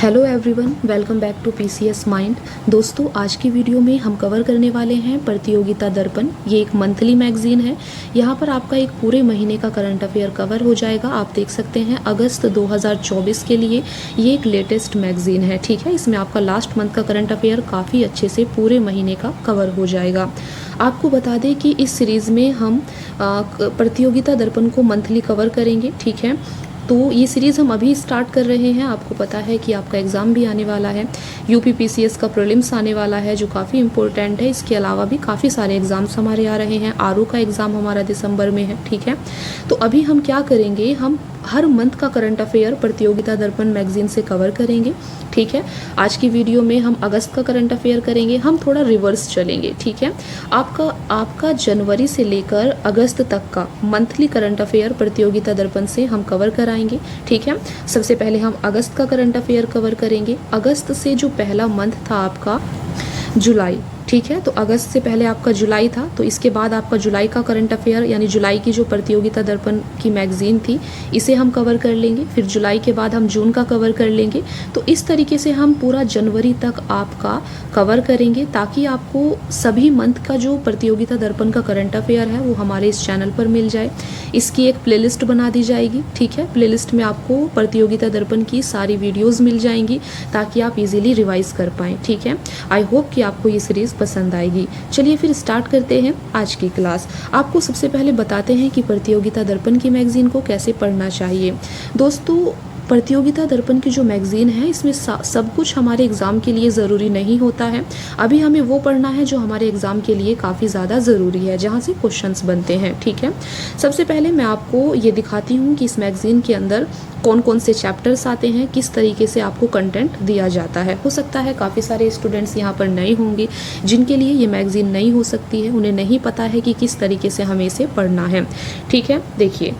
Hello everyone, welcome back to PCS mind. दोस्तों, आज की वीडियो में हम कवर करने वाले हैं प्रतियोगिता दर्पण। ये एक मंथली मैगजीन है। यहाँ पर आपका एक पूरे महीने का करंट अफेयर कवर हो जाएगा। आप देख सकते हैं अगस्त 2024 के लिए ये एक लेटेस्ट मैगजीन है। ठीक है, इसमें आपका लास्ट मंथ का करंट अफेयर काफ़ी अच्छे से पूरे महीने का कवर हो जाएगा। आपको बता दें कि इस सीरीज़ में हम प्रतियोगिता दर्पण को मंथली कवर करेंगे। ठीक है, तो ये सीरीज़ हम अभी स्टार्ट कर रहे हैं। आपको पता है कि आपका एग्ज़ाम भी आने वाला है, यूपीपीसीएस का प्रीलिम्स आने वाला है जो काफ़ी इंपॉर्टेंट है। इसके अलावा भी काफ़ी सारे एग्ज़ाम्स हमारे आ रहे हैं। आरओ का एग्ज़ाम हमारा दिसंबर में है। ठीक है, तो अभी हम क्या करेंगे, हम हर मंथ का करंट अफेयर प्रतियोगिता दर्पण मैगजीन से कवर करेंगे। ठीक है, आज की वीडियो में हम अगस्त का करंट अफेयर करेंगे। हम थोड़ा रिवर्स चलेंगे। ठीक है, आपका जनवरी से लेकर अगस्त तक का मंथली करंट अफेयर प्रतियोगिता दर्पण से हम कवर कराएंगे। ठीक है, सबसे पहले हम अगस्त का करंट अफेयर कवर करेंगे। अगस्त से जो पहला मंथ था आपका जुलाई। ठीक है, तो अगस्त से पहले आपका जुलाई था, तो इसके बाद आपका जुलाई का करंट अफेयर यानी जुलाई की जो प्रतियोगिता दर्पण की मैगजीन थी इसे हम कवर कर लेंगे। फिर जुलाई के बाद हम जून का कवर कर लेंगे। तो इस तरीके से हम पूरा जनवरी तक आपका कवर करेंगे ताकि आपको सभी मंथ का जो प्रतियोगिता दर्पण का करंट अफेयर है वो हमारे इस चैनल पर मिल जाए। इसकी एक प्लेलिस्ट बना दी जाएगी। ठीक है, प्लेलिस्ट में आपको प्रतियोगिता दर्पण की सारी वीडियोज़ मिल जाएंगी ताकि आप इजीली रिवाइज कर पाएँ। ठीक है, आई होप कि आपको ये सीरीज़ पसंद आएगी। चलिए फिर स्टार्ट करते हैं आज की क्लास। आपको सबसे पहले बताते हैं कि प्रतियोगिता दर्पण की मैगजीन को कैसे पढ़ना चाहिए। दोस्तों, प्रतियोगिता दर्पण की जो मैगजीन है इसमें सब कुछ हमारे एग्ज़ाम के लिए ज़रूरी नहीं होता है। अभी हमें वो पढ़ना है जो हमारे एग्ज़ाम के लिए काफ़ी ज़्यादा ज़रूरी है, जहाँ से क्वेश्चंस बनते हैं। ठीक है, सबसे पहले मैं आपको ये दिखाती हूँ कि इस मैगजीन के अंदर कौन कौन से चैप्टर्स आते हैं, किस तरीके से आपको कंटेंट दिया जाता है। हो सकता है काफ़ी सारे स्टूडेंट्स यहाँ पर नए होंगे जिनके लिए ये मैगजीन नई हो सकती है, उन्हें नहीं पता है कि किस तरीके से हमें इसे पढ़ना है। ठीक है, देखिए,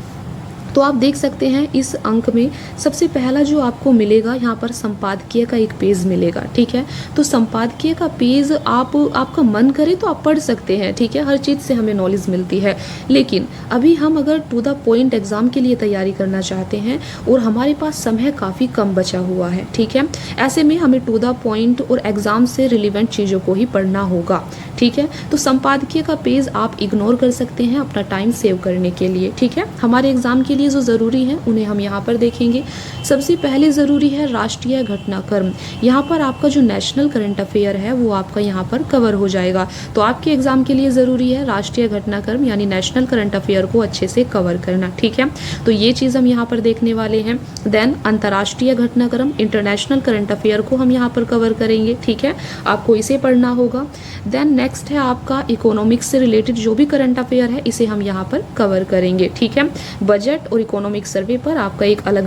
तो आप देख सकते हैं इस अंक में सबसे पहला जो आपको मिलेगा यहाँ पर संपादकीय का एक पेज मिलेगा। ठीक है, तो संपादकीय का पेज आपका मन करे तो आप पढ़ सकते हैं। ठीक है, हर चीज़ से हमें नॉलेज मिलती है, लेकिन अभी हम अगर टू द पॉइंट एग्जाम के लिए तैयारी करना चाहते हैं और हमारे पास समय काफ़ी कम बचा हुआ है। ठीक है, ऐसे में हमें टू द पॉइंट और एग्जाम से रिलेवेंट चीज़ों को ही पढ़ना होगा। ठीक है, तो संपादकीय का पेज आप इग्नोर कर सकते हैं अपना टाइम सेव करने के लिए। ठीक है, हमारे एग्जाम के लिए जो ज़रूरी है उन्हें हम यहाँ पर देखेंगे। सबसे पहले ज़रूरी है राष्ट्रीय घटनाक्रम। यहाँ पर आपका जो नेशनल करंट अफेयर है वो आपका यहाँ पर कवर हो जाएगा। तो आपके एग्जाम के लिए ज़रूरी है राष्ट्रीय घटनाक्रम यानी नेशनल करंट अफेयर को अच्छे से कवर करना। ठीक है, तो ये चीज़ हम यहाँ पर देखने वाले हैं। देन अंतर्राष्ट्रीय घटनाक्रम, इंटरनेशनल करंट अफेयर को हम यहाँ पर कवर करेंगे। ठीक है, आपको इसे पढ़ना होगा। देन नेक्स्ट है आपका इकोनॉमिक्स से रिलेटेड जो भी करंट अफेयर है इसे हम यहाँ पर कवर करेंगे। ठीक है, बजट और इकोनॉमिक सर्वे पर आपका एक अलग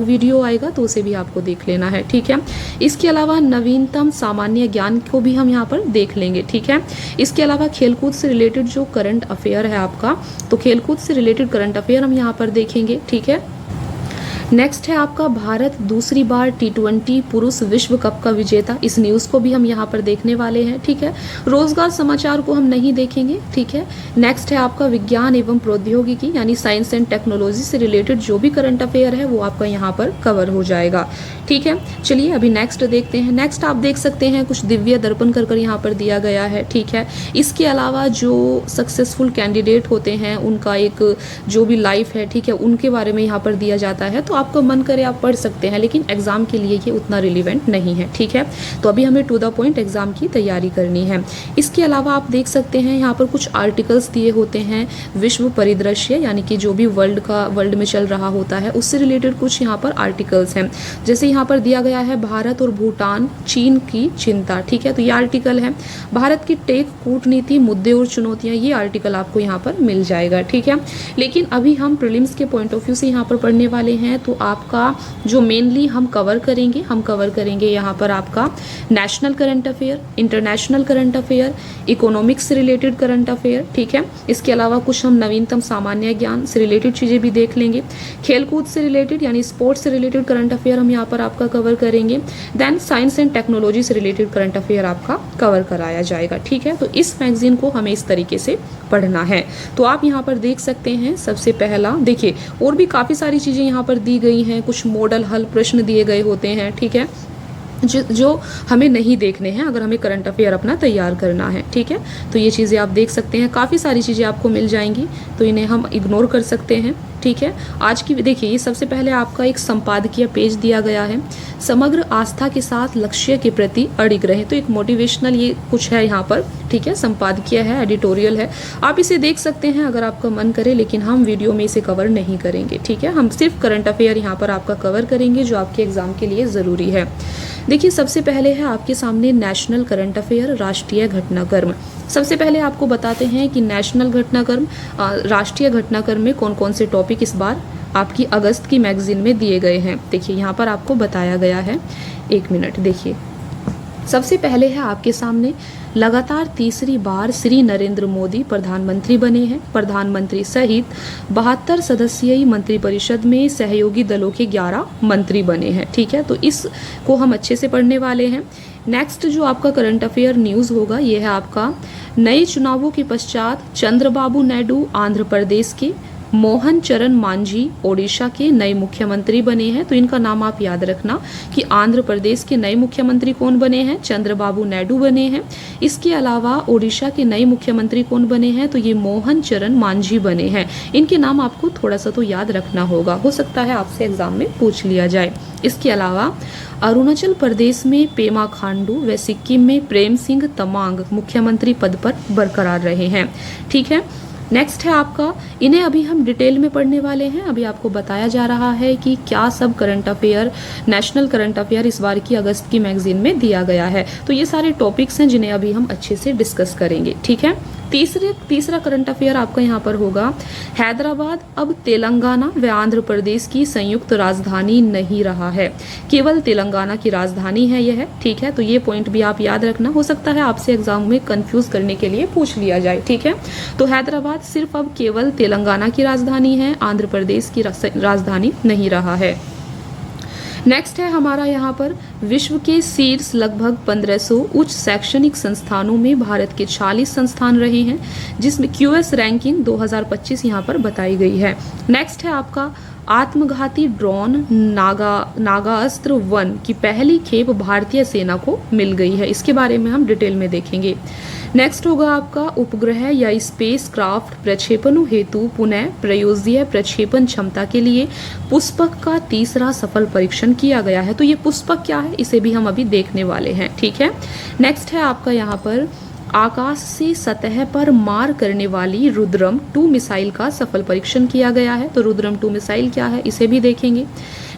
वीडियो आएगा तो उसे भी आपको देख लेना है। ठीक है, इसके अलावा नवीनतम सामान्य ज्ञान को भी हम यहाँ पर देख लेंगे। ठीक है, इसके अलावा खेलकूद से रिलेटेड जो करंट अफेयर है आपका, तो खेलकूद से रिलेटेड करंट अफेयर हम यहाँ पर देखेंगे। ठीक है, नेक्स्ट है आपका भारत दूसरी बार T20 पुरुष विश्व कप का विजेता, इस न्यूज़ को भी हम यहाँ पर देखने वाले हैं। ठीक है, रोजगार समाचार को हम नहीं देखेंगे। ठीक है, नेक्स्ट है आपका विज्ञान एवं प्रौद्योगिकी यानी साइंस एंड टेक्नोलॉजी से रिलेटेड जो भी करंट अफेयर है वो आपका यहाँ पर कवर हो जाएगा। ठीक है, चलिए अभी नेक्स्ट देखते हैं। नेक्स्ट आप देख सकते हैं कुछ दिव्य दर्पण कर यहाँ पर दिया गया है। ठीक है, इसके अलावा जो सक्सेसफुल कैंडिडेट होते हैं उनका एक जो भी लाइफ है, ठीक है, उनके बारे में यहाँ पर दिया जाता है। तो आपको मन करे आप पढ़ सकते हैं, लेकिन एग्जाम के लिए ये उतना रिलेवेंट नहीं है। ठीक है, तो अभी हमें टू द पॉइंट एग्जाम की तैयारी करनी है। इसके अलावा आप देख सकते हैं यहाँ पर कुछ आर्टिकल्स दिए होते हैं, विश्व परिदृश्य यानी कि जो भी वर्ल्ड में चल रहा होता है उससे रिलेटेड कुछ यहाँ पर आर्टिकल्स हैं। जैसे यहाँ पर दिया गया है भारत और भूटान चीन की चिंता। ठीक है, तो ये आर्टिकल है। भारत की टेक कूटनीति मुद्दे और चुनौतियां, ये आर्टिकल आपको यहाँ पर मिल जाएगा। ठीक है, लेकिन अभी हम प्रीलिम्स के पॉइंट ऑफ व्यू से यहाँ पर पढ़ने वाले हैं, तो आपका जो मेनली हम कवर करेंगे यहाँ पर आपका national current affair, international current affair, economics से रिलेटेड करंट अफेयर। ठीक है, इसके अलावा कुछ हम नवीनतम सामान्य ज्ञान से रिलेटेड चीज़ें भी देख लेंगे। खेलकूद से रिलेटेड यानी स्पोर्ट्स से रिलेटेड करंट अफेयर हम यहाँ पर आपका कवर करेंगे। देन साइंस एंड टेक्नोलॉजी से रिलेटेड करंट अफेयर आपका कवर कराया जाएगा। ठीक है, तो इस मैगजीन को हमें इस तरीके से पढ़ना है। तो आप यहाँ पर देख सकते हैं सबसे पहला देखिए, और भी काफ़ी सारी चीज़ें यहाँ पर दी गई हैं, कुछ मॉडल हल प्रश्न दिए गए होते हैं, ठीक है, जो हमें नहीं देखने हैं अगर हमें करंट अफेयर अपना तैयार करना है, ठीक है। तो ये चीज़ें आप देख सकते हैं, काफ़ी सारी चीज़ें आपको मिल जाएंगी, तो इन्हें हम इग्नोर कर सकते हैं, ठीक है। आज की देखिए, ये सबसे पहले आपका एक संपादकीय पेज दिया गया है, समग्र आस्था के साथ लक्ष्य के प्रति अडिग रहें। तो एक मोटिवेशनल ये कुछ है यहाँ पर, ठीक है, संपादकीय है, एडिटोरियल है, आप इसे देख सकते हैं अगर आपका मन करे, लेकिन हम वीडियो में इसे कवर नहीं करेंगे, ठीक है। हम सिर्फ करंट अफेयर यहाँ पर आपका कवर करेंगे जो आपके एग्जाम के लिए ज़रूरी है। देखिए, सबसे पहले है आपके सामने नेशनल करंट अफेयर, राष्ट्रीय घटनाक्रम। सबसे पहले आपको बताते हैं कि नेशनल घटनाक्रम, राष्ट्रीय घटनाक्रम में कौन कौन से टॉपिक इस बार आपकी अगस्त की मैगजीन में दिए गए हैं। देखिए, यहाँ पर आपको बताया गया है, 1 मिनट देखिए। सबसे पहले है आपके सामने लगातार तीसरी बार श्री नरेंद्र मोदी प्रधानमंत्री बने हैं। प्रधानमंत्री सहित 72 सदस्यीय मंत्रिपरिषद में सहयोगी दलों के 11 मंत्री बने हैं, ठीक है। तो इसको हम अच्छे से पढ़ने वाले हैं। नेक्स्ट जो आपका करंट अफेयर न्यूज़ होगा, ये है आपका नए चुनावों के पश्चात चंद्रबाबू नायडू आंध्र प्रदेश के, मोहन चरण मांझी ओडिशा के नए मुख्यमंत्री बने हैं। तो इनका नाम आप याद रखना कि आंध्र प्रदेश के नए मुख्यमंत्री कौन बने हैं, चंद्रबाबू नायडू बने हैं। इसके अलावा ओडिशा के नए मुख्यमंत्री कौन बने हैं, तो ये मोहन चरण मांझी बने हैं। इनके नाम आपको थोड़ा सा तो याद रखना होगा, हो सकता है आपसे एग्जाम में पूछ लिया जाए। इसके अलावा अरुणाचल प्रदेश में पेमा खांडू व सिक्किम में प्रेम सिंह तमांग मुख्यमंत्री पद पर बरकरार रहे हैं, ठीक है। नेक्स्ट है आपका, इन्हें अभी हम डिटेल में पढ़ने वाले हैं। अभी आपको बताया जा रहा है कि क्या सब current affair, national current affair इस बार की अगस्त की मैगजीन में दिया गया है। तो ये सारे टॉपिक्स हैं जिन्हें अभी हम अच्छे से डिस्कस करेंगे, ठीक है। तीसरा करंट अफेयर आपका यहाँ पर होगा, हैदराबाद अब तेलंगाना व आंध्र प्रदेश की संयुक्त राजधानी नहीं रहा है, केवल तेलंगाना की राजधानी है यह, ठीक है। तो ये पॉइंट भी आप याद रखना, हो सकता है आपसे एग्जाम में कंफ्यूज करने के लिए पूछ लिया जाए, ठीक है। तो हैदराबाद सिर्फ अब केवल तेलंगाना की राजधानी है, आंध्र प्रदेश की राजधानी नहीं रहा है। नेक्स्ट है हमारा यहाँ पर, विश्व के शीर्ष लगभग 1500 उच्च शैक्षणिक संस्थानों में भारत के 40 संस्थान रहे हैं, जिसमें QS रैंकिंग 2025 यहाँ पर बताई गई है। नेक्स्ट है आपका, आत्मघाती ड्रोन नागास्त्र 1 की पहली खेप भारतीय सेना को मिल गई है। इसके बारे में हम डिटेल में देखेंगे। नेक्स्ट होगा आपका, उपग्रह या स्पेस क्राफ्ट प्रक्षेपणों हेतु पुनः प्रयोज्य प्रक्षेपण क्षमता के लिए पुष्पक का तीसरा सफल परीक्षण किया गया है। तो ये पुष्पक क्या है, इसे भी हम अभी देखने वाले हैं, ठीक है। नेक्स्ट है आपका यहाँ पर, आकाश से सतह पर मार करने वाली रुद्रम 2 मिसाइल का सफल परीक्षण किया गया है। तो रुद्रम 2 मिसाइल क्या है, इसे भी देखेंगे।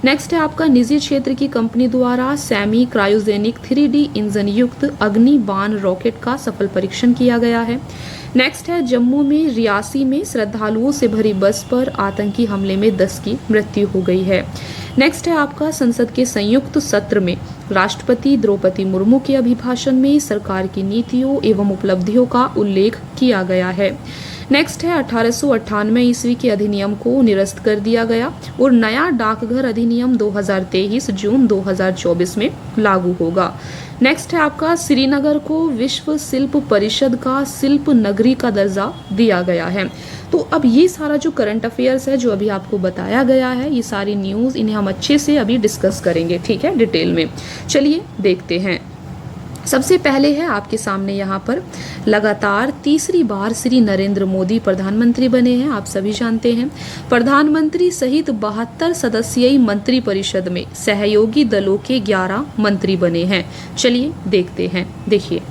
नेक्स्ट है आपका, निजी क्षेत्र की कंपनी द्वारा सेमी क्रायोजेनिक 3D इंजन युक्त अग्नि बाण रॉकेट का सफल परीक्षण किया गया है। नेक्स्ट है, जम्मू में रियासी में श्रद्धालुओं से भरी बस पर आतंकी हमले में 10 की मृत्यु हो गई है। नेक्स्ट है आपका, संसद के संयुक्त सत्र में राष्ट्रपति द्रौपदी मुर्मू के अभिभाषण में सरकार की नीतियों एवं उपलब्धियों का उल्लेख किया गया है। नेक्स्ट है, 1898 ईस्वी के अधिनियम को निरस्त कर दिया गया और नया डाकघर अधिनियम 2023 जून 2024 में लागू होगा। नेक्स्ट है आपका, श्रीनगर को विश्व शिल्प परिषद का शिल्प नगरी का दर्जा दिया गया है। तो अब ये सारा जो करंट अफेयर्स है जो अभी आपको बताया गया है, ये सारी न्यूज़, इन्हें हम अच्छे से अभी डिस्कस करेंगे, ठीक है, डिटेल में। चलिए देखते हैं। सबसे पहले है आपके सामने यहाँ पर, लगातार तीसरी बार श्री नरेंद्र मोदी प्रधानमंत्री बने हैं। आप सभी जानते हैं, प्रधानमंत्री सहित 72 सदस्यीय मंत्रिपरिषद में सहयोगी दलों के 11 मंत्री बने हैं। चलिए देखते हैं। देखिए,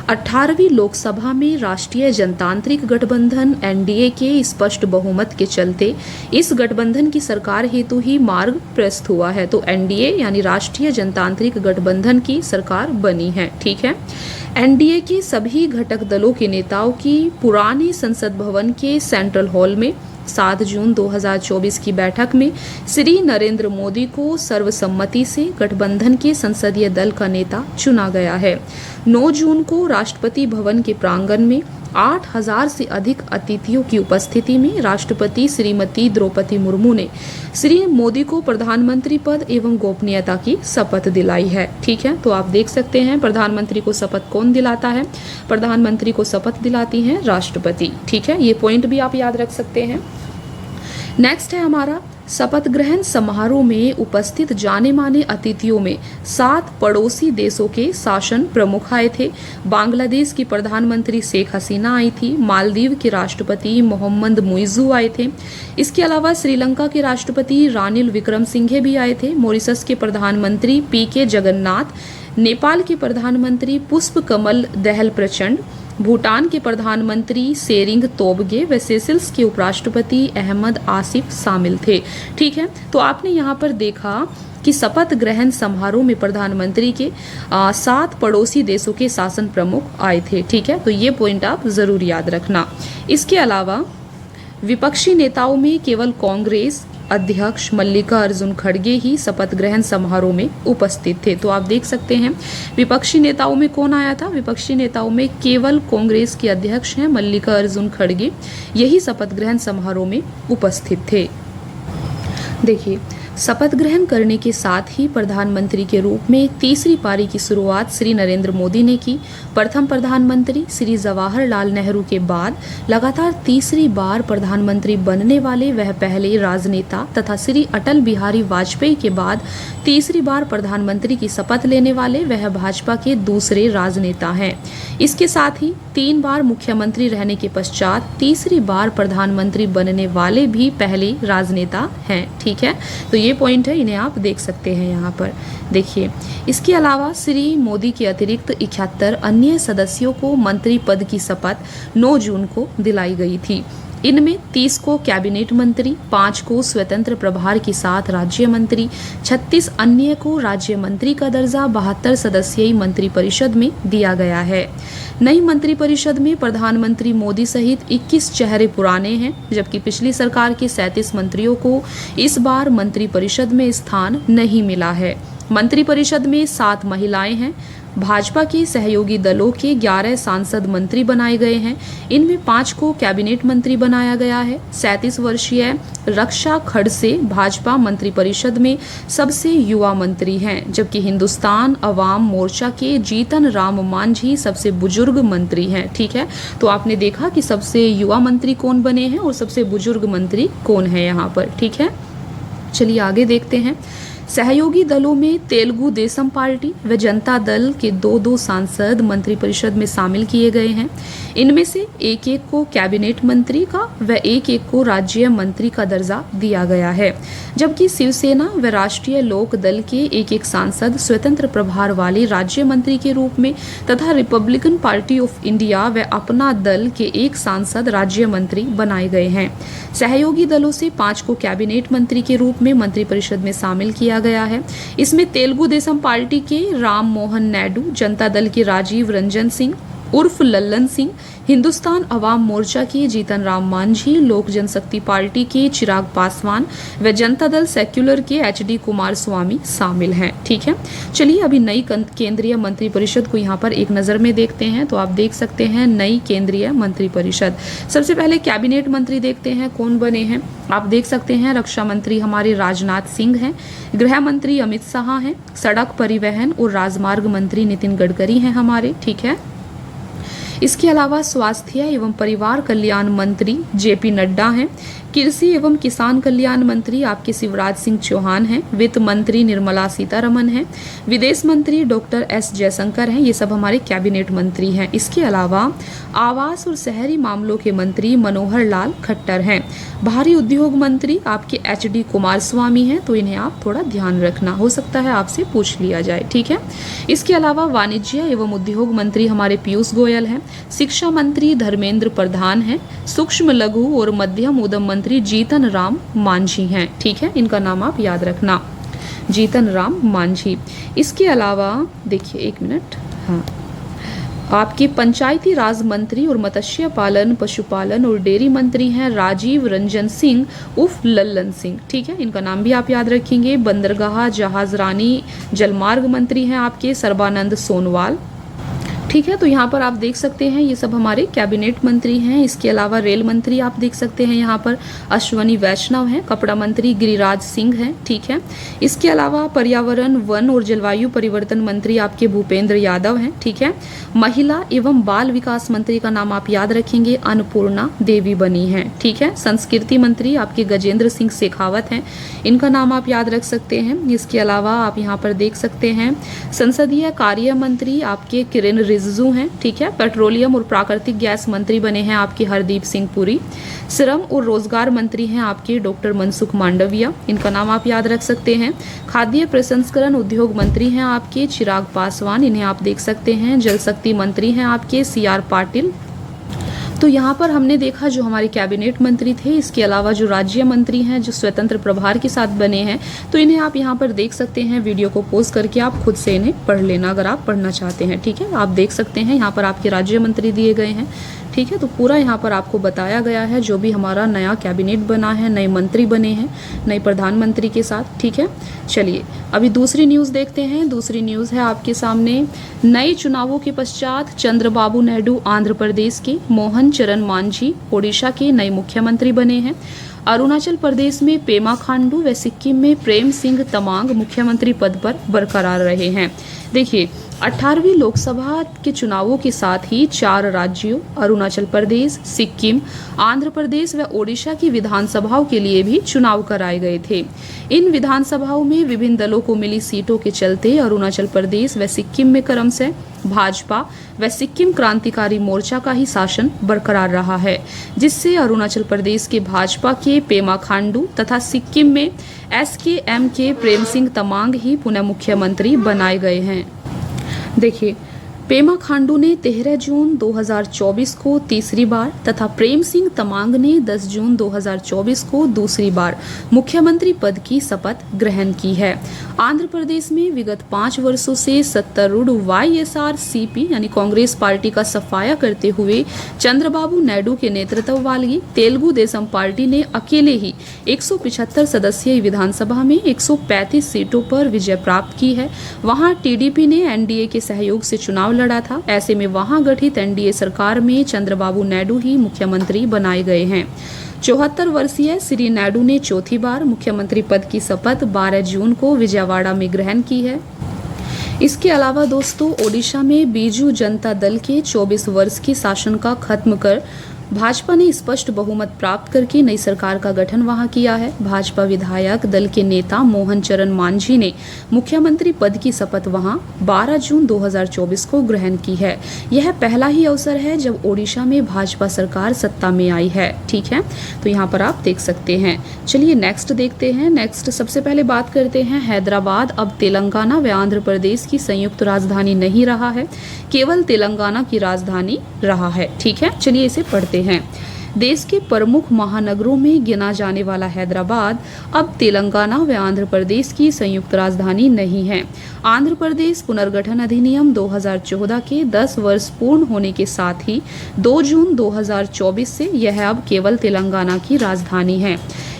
18वीं लोकसभा में राष्ट्रीय जनतांत्रिक गठबंधन NDA के स्पष्ट बहुमत के चलते इस गठबंधन की सरकार हेतु ही मार्ग प्रशस्त हुआ है। तो NDA यानी राष्ट्रीय जनतांत्रिक गठबंधन की सरकार बनी है, ठीक है। NDA के सभी घटक दलों के नेताओं की पुराने संसद भवन के सेंट्रल हॉल में 7 जून 2024 की बैठक में श्री नरेंद्र मोदी को सर्वसम्मति से गठबंधन के संसदीय दल का नेता चुना गया है। 9 जून को राष्ट्रपति भवन के प्रांगण में 8000 से अधिक अतिथियों की उपस्थिति में राष्ट्रपति श्रीमती द्रौपदी मुर्मू ने श्री मोदी को प्रधानमंत्री पद एवं गोपनीयता की शपथ दिलाई है, ठीक है। तो आप देख सकते हैं, प्रधानमंत्री को शपथ कौन दिलाता है, प्रधानमंत्री को शपथ दिलाती हैं राष्ट्रपति, ठीक है। ये पॉइंट भी आप याद रख सकते हैं। नेक्स्ट है हमारा, शपथ ग्रहण समारोह में उपस्थित जाने माने अतिथियों में 7 पड़ोसी देशों के शासन प्रमुख आए थे। बांग्लादेश की प्रधानमंत्री शेख हसीना आई थी। मालदीव के राष्ट्रपति मोहम्मद मुइज़्ज़ू आए थे। इसके अलावा श्रीलंका के राष्ट्रपति रानिल विक्रमसिंघे भी आए थे। मॉरिशस के प्रधानमंत्री पीके जगन्नाथ, नेपाल के प्रधानमंत्री पुष्प कमल दहल प्रचंड, भूटान के प्रधानमंत्री सेरिंग तोबगे व सेशेल्स के उपराष्ट्रपति अहमद आसिफ शामिल थे। ठीक है, तो आपने यहाँ पर देखा कि शपथ ग्रहण समारोह में प्रधानमंत्री के 7 पड़ोसी देशों के शासन प्रमुख आए थे। ठीक है, तो ये पॉइंट आप जरूर याद रखना। इसके अलावा विपक्षी नेताओं में केवल कांग्रेस अध्यक्ष मल्लिकार्जुन खड़गे ही शपथ ग्रहण समारोह में उपस्थित थे। तो आप देख सकते हैं विपक्षी नेताओं में कौन आया था। विपक्षी नेताओं में केवल कांग्रेस के अध्यक्ष हैं मल्लिकार्जुन खड़गे, यही शपथ ग्रहण समारोह में उपस्थित थे। देखिए, शपथ ग्रहण करने के साथ ही प्रधानमंत्री के रूप में तीसरी पारी की शुरुआत श्री नरेंद्र मोदी ने की। प्रथम प्रधानमंत्री श्री जवाहरलाल नेहरू के बाद लगातार तीसरी बार प्रधानमंत्री बनने वाले वह पहले राजनेता तथा श्री अटल बिहारी वाजपेयी के बाद तीसरी बार प्रधानमंत्री की शपथ लेने वाले वह भाजपा के दूसरे राजनेता हैं। इसके साथ ही 3 बार मुख्यमंत्री रहने के पश्चात तीसरी बार प्रधानमंत्री बनने वाले भी पहले राजनेता हैं। ठीक है, तो ये पॉइंट है, इन्हें आप देख सकते हैं यहाँ पर। देखिए, इसके अलावा श्री मोदी के अतिरिक्त 71 अन्य सदस्यों को मंत्री पद की शपथ 9 जून को दिलाई गई थी। इनमें 30 को कैबिनेट मंत्री, 5 को स्वतंत्र प्रभार के साथ राज्य मंत्री, 36 अन्य को राज्य मंत्री का दर्जा 72 सदस्यीय मंत्रिपरिषद में दिया गया है। नई मंत्रिपरिषद में प्रधानमंत्री मोदी सहित 21 चेहरे पुराने हैं, जबकि पिछली सरकार के 37 मंत्रियों को इस बार मंत्रिपरिषद में स्थान नहीं मिला है। मंत्रिपरिषद में 7 महिलाएं हैं। भाजपा के सहयोगी दलों के 11 सांसद मंत्री बनाए गए हैं। इनमें 5 को कैबिनेट मंत्री बनाया गया है। 37 वर्षीय रक्षा खड़से भाजपा मंत्रिपरिषद में सबसे युवा मंत्री हैं, जबकि हिंदुस्तान अवाम मोर्चा के जीतन राम मांझी सबसे बुजुर्ग मंत्री हैं। ठीक है, तो आपने देखा कि सबसे युवा मंत्री कौन बने हैं और सबसे बुजुर्ग मंत्री कौन है यहाँ पर। ठीक है, चलिए आगे देखते हैं। सहयोगी दलों में तेलुगु देशम पार्टी व जनता दल के 2-2 सांसद मंत्रिपरिषद में शामिल किए गए हैं। इनमें से एक को कैबिनेट मंत्री का व एक को राज्य मंत्री का दर्जा दिया गया है, जबकि शिवसेना व राष्ट्रीय लोक दल के एक सांसद स्वतंत्र प्रभार वाले राज्य मंत्री के रूप में तथा रिपब्लिकन पार्टी ऑफ इंडिया व अपना दल के एक सांसद राज्य मंत्री बनाए गए हैं। सहयोगी दलों से 5 को कैबिनेट मंत्री के रूप में मंत्रिपरिषद में शामिल किया गया है। इसमें तेलुगु देशम पार्टी के राम मोहन नायडू, जनता दल के राजीव रंजन सिंह उर्फ लल्लन सिंह, हिंदुस्तान अवाम मोर्चा के जीतन राम मांझी, लोक जनशक्ति पार्टी के चिराग पासवान व जनता दल सेक्युलर के HD कुमार स्वामी शामिल हैं। ठीक है, चलिए अभी नई केंद्रीय मंत्रिपरिषद को यहाँ पर एक नज़र में देखते हैं। तो आप देख सकते हैं नई केंद्रीय मंत्रिपरिषद। सबसे पहले कैबिनेट मंत्री देखते हैं कौन बने हैं। आप देख सकते हैं रक्षा मंत्री हमारे राजनाथ सिंह हैं, गृह मंत्री अमित शाह हैं, सड़क परिवहन और राजमार्ग मंत्री नितिन गडकरी हैं हमारे। ठीक है, इसके अलावा स्वास्थ्य एवं परिवार कल्याण मंत्री JP नड्डा हैं, कृषि एवं किसान कल्याण मंत्री आपके शिवराज सिंह चौहान हैं, वित्त मंत्री निर्मला सीतारमन हैं, विदेश मंत्री डॉक्टर S जयशंकर हैं। ये सब हमारे कैबिनेट मंत्री हैं। इसके अलावा आवास और शहरी मामलों के मंत्री मनोहर लाल खट्टर हैं। भारी उद्योग मंत्री आपके HD कुमार स्वामी हैं, तो इन्हें आप थोड़ा ध्यान रखना, हो सकता है आपसे पूछ लिया जाए। ठीक है, इसके अलावा वाणिज्य एवं उद्योग मंत्री हमारे पीयूष गोयल हैं, शिक्षा मंत्री धर्मेंद्र प्रधान हैं, सूक्ष्म लघु और मध्यम उद्यम मंत्री जीतन राम मांझी हैं। ठीक है, इनका नाम आप याद रखना, जीतन राम मांझी। इसके अलावा देखिए एक मिनट, हाँ, आपके पंचायती राज मंत्री और मत्स्य पालन, पशुपालन और डेयरी मंत्री हैं राजीव रंजन सिंह उर्फ लल्लन सिंह। ठीक है, इनका नाम भी आप याद रखेंगे। बंदरगाह जहाजरानी जलमार्ग मंत्री हैं आपके सर्बानंद सोनोवाल। ठीक है, तो यहाँ पर आप देख सकते हैं ये सब हमारे कैबिनेट मंत्री हैं। इसके अलावा रेल मंत्री आप देख सकते हैं यहाँ पर अश्वनी वैष्णव हैं, कपड़ा मंत्री गिरिराज सिंह हैं। ठीक है, इसके अलावा पर्यावरण, वन और जलवायु परिवर्तन मंत्री आपके भूपेंद्र यादव हैं। ठीक है, महिला एवं बाल विकास मंत्री का नाम आप याद रखेंगे, अन्नपूर्णा देवी बनी है। ठीक है, संस्कृति मंत्री आपके गजेंद्र सिंह शेखावत हैं, इनका नाम आप याद रख सकते हैं। इसके अलावा आप यहाँ पर देख सकते हैं संसदीय कार्य मंत्री आपके किरेन रिजिजू हैं। ठीक है, पेट्रोलियम और प्राकृतिक गैस मंत्री बने हैं आपके हरदीप सिंह पुरी। श्रम और रोजगार मंत्री हैं आपके डॉक्टर मनसुख मांडविया, इनका नाम आप याद रख सकते हैं। खाद्य प्रसंस्करण उद्योग मंत्री हैं आपके चिराग पासवान, इन्हें आप देख सकते हैं। जल शक्ति मंत्री हैं आपके CR पाटिल। तो यहाँ पर हमने देखा जो हमारे कैबिनेट मंत्री थे, इसके अलावा जो राज्य मंत्री हैं जो स्वतंत्र प्रभार के साथ बने हैं, तो इन्हें आप यहाँ पर देख सकते हैं। वीडियो को पॉज करके आप खुद से इन्हें पढ़ लेना अगर आप पढ़ना चाहते हैं। ठीक है, आप देख सकते हैं यहाँ पर आपके राज्य मंत्री दिए गए हैं। ठीक है, तो पूरा यहाँ पर आपको बताया गया है जो भी हमारा नया कैबिनेट बना है, नए मंत्री बने हैं नए प्रधानमंत्री के साथ। ठीक है, चलिए अभी दूसरी न्यूज़ देखते हैं। दूसरी न्यूज़ है आपके सामने, नए चुनावों के पश्चात चंद्रबाबू नायडू आंध्र प्रदेश के, मोहन चरण मांझी ओडिशा के नए मुख्यमंत्री बने हैं। अरुणाचल प्रदेश में पेमा खांडू व सिक्किम में प्रेम सिंह तमांग मुख्यमंत्री पद पर बरकरार रहे हैं। देखिए, 18वीं लोकसभा के चुनावों के साथ ही 4 राज्यों अरुणाचल प्रदेश, सिक्किम, आंध्र प्रदेश व ओडिशा की विधानसभाओं के लिए भी चुनाव कराए गए थे। इन विधानसभाओं में विभिन्न दलों को मिली सीटों के चलते अरुणाचल प्रदेश व सिक्किम में क्रमशः भाजपा व सिक्किम क्रांतिकारी मोर्चा का ही शासन बरकरार रहा है, जिससे अरुणाचल प्रदेश के भाजपा के पेमा खांडू तथा सिक्किम में SKM के प्रेम सिंह तमांग ही पुनः मुख्यमंत्री बनाए गए हैं। देखिए, पेमा खांडू ने 13 जून 2024 को तीसरी बार तथा प्रेम सिंह तमांग ने 10 जून 2024 को दूसरी बार मुख्यमंत्री पद की शपथ ग्रहण की है। आंध्र प्रदेश में विगत 5 वर्षों से सत्तारूढ़ YSRCP यानी कांग्रेस पार्टी का सफाया करते हुए चंद्रबाबू नायडू के नेतृत्व वाली तेलुगु देशम पार्टी ने अकेले ही 175 सदस्यीय विधानसभा में 135 सीटों पर विजय प्राप्त की है। वहां TDP ने NDA के सहयोग से चुनाव लड़ा था। ऐसे में वहां गठित NDA सरकार में चंद्रबाबू नायडू ही मुख्यमंत्री बनाए गए हैं। 74 वर्षीय श्री नायडू ने चौथी बार मुख्यमंत्री पद की शपथ 12 जून को विजयवाड़ा में ग्रहण की है। इसके अलावा दोस्तों, ओडिशा में बीजू जनता दल के 24 वर्ष के शासन का खत्म कर भाजपा ने स्पष्ट बहुमत प्राप्त करके नई सरकार का गठन वहां किया है। भाजपा विधायक दल के नेता मोहन चरण मांझी ने मुख्यमंत्री पद की शपथ वहां 12 जून 2024 को ग्रहण की है। यह पहला ही अवसर है जब ओडिशा में भाजपा सरकार सत्ता में आई है। ठीक है, तो यहाँ पर आप देख सकते हैं। चलिए नेक्स्ट देखते हैं। नेक्स्ट सबसे पहले बात करते हैं, हैदराबाद अब तेलंगाना व आंध्र प्रदेश की संयुक्त राजधानी नहीं रहा है, केवल तेलंगाना की राजधानी रहा है। ठीक है, चलिए इसे पढ़ते हैं। देश के प्रमुख महानगरों में गिना जाने वाला हैदराबाद अब तेलंगाना व आंध्र प्रदेश की संयुक्त राजधानी नहीं है। आंध्र प्रदेश पुनर्गठन अधिनियम 2014 के 10 वर्ष पूर्ण होने के साथ ही 2 जून 2024 से यह अब केवल तेलंगाना की राजधानी है।